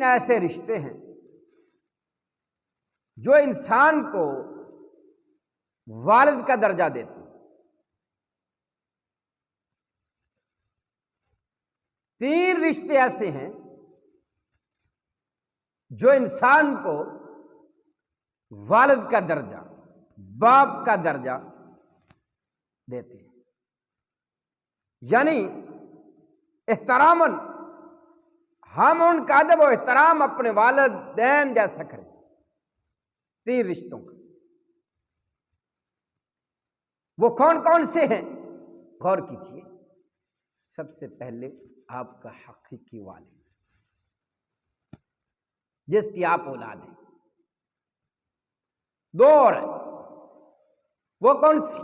ایسے رشتے ہیں جو انسان کو والد کا درجہ دیتے ہیں۔ 3 رشتے ایسے ہیں جو انسان کو والد کا درجہ، باپ کا درجہ دیتے ہیں، یعنی احتراماً ہم ان کا ادب و احترام اپنے والدین جیسا کریں۔ 3 رشتوں کا وہ کون کون سے ہیں؟ غور کیجیے۔ سب سے پہلے آپ کا حقیقی والد، جس کی آپ اولاد ہیں۔ 2 اور ہیں، وہ کون سی؟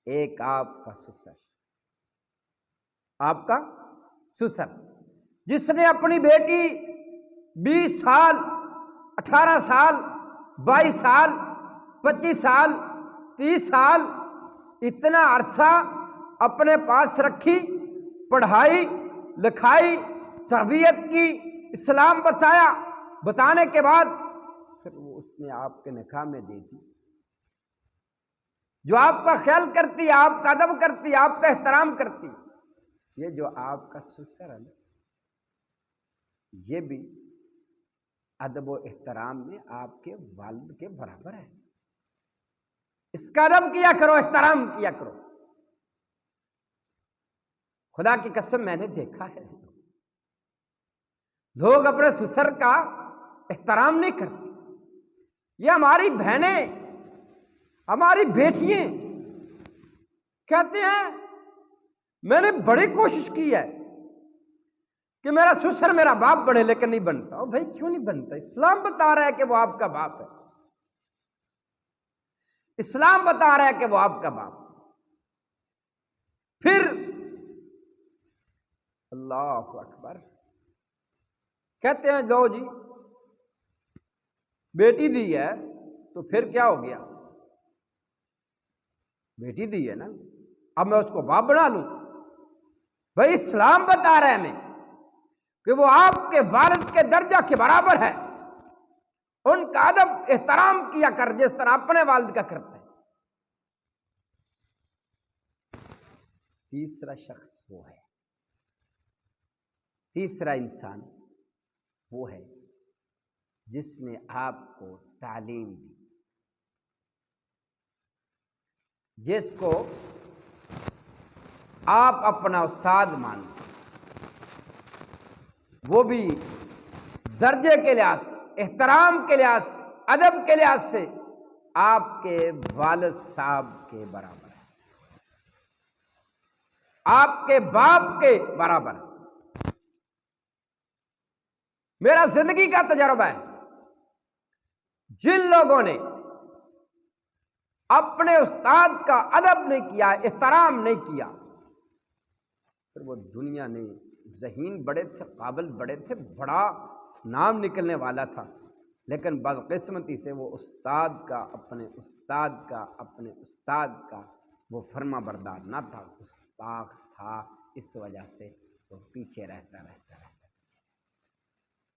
ایک آپ کا سسر، آپ کا سسر جس نے اپنی بیٹی 20 سال، 18 سال، 22 سال، 25 سال، 30 سال اتنا عرصہ اپنے پاس رکھی، پڑھائی لکھائی، تربیت کی، اسلام بتایا، بتانے کے بعد پھر وہ اس نے آپ کے نکاح میں دے دی، جو آپ کا خیال کرتی، آپ کا ادب کرتی، آپ کا احترام کرتی۔ یہ جو آپ کا سسر ہے، یہ بھی ادب و احترام میں آپ کے والد کے برابر ہے۔ اس کا ادب کیا کرو، احترام کیا کرو۔ خدا کی قسم میں نے دیکھا ہے لوگ اپنے سسر کا احترام نہیں کرتے۔ یہ ہماری بہنیں، ہماری بیٹیاں کہتے ہیں میں نے بڑی کوشش کی ہے کہ میرا سسر میرا باپ بنے، لیکن نہیں بنتا۔ بھائی کیوں نہیں بنتا؟ اسلام بتا رہا ہے کہ وہ آپ کا باپ ہے، اسلام بتا رہا ہے کہ وہ آپ کا باپ۔ پھر اللہ اکبر کہتے ہیں لو جی بیٹی دی ہے تو پھر کیا ہو گیا؟ بیٹی دی ہے نا، اب میں اس کو باپ بنا لوں؟ بھائی اسلام بتا رہا ہے ہمیں کہ وہ آپ کے والد کے درجہ کے برابر ہے، ان کا ادب احترام کیا کر جس طرح اپنے والد کا کرتا ہے۔ تیسرا شخص وہ ہے، تیسرا انسان وہ ہے جس نے آپ کو تعلیم دی، جس کو آپ اپنا استاد مانتے، وہ بھی درجے کے لحاظ سے، احترام کے لحاظ سے، ادب کے لحاظ سے آپ کے والد صاحب کے برابر ہے، آپ کے باپ کے برابر ہے۔ میرا زندگی کا تجربہ ہے، جن لوگوں نے اپنے استاد کا ادب نہیں کیا، احترام نہیں کیا، پھر وہ دنیا نے ذہین بڑے تھے، قابل بڑے تھے، بڑا نام نکلنے والا تھا، لیکن بدقسمتی سے وہ اپنے استاد کا وہ فرما بردار نہ تھا، گستاخ تھا، اس وجہ سے وہ پیچھے رہتا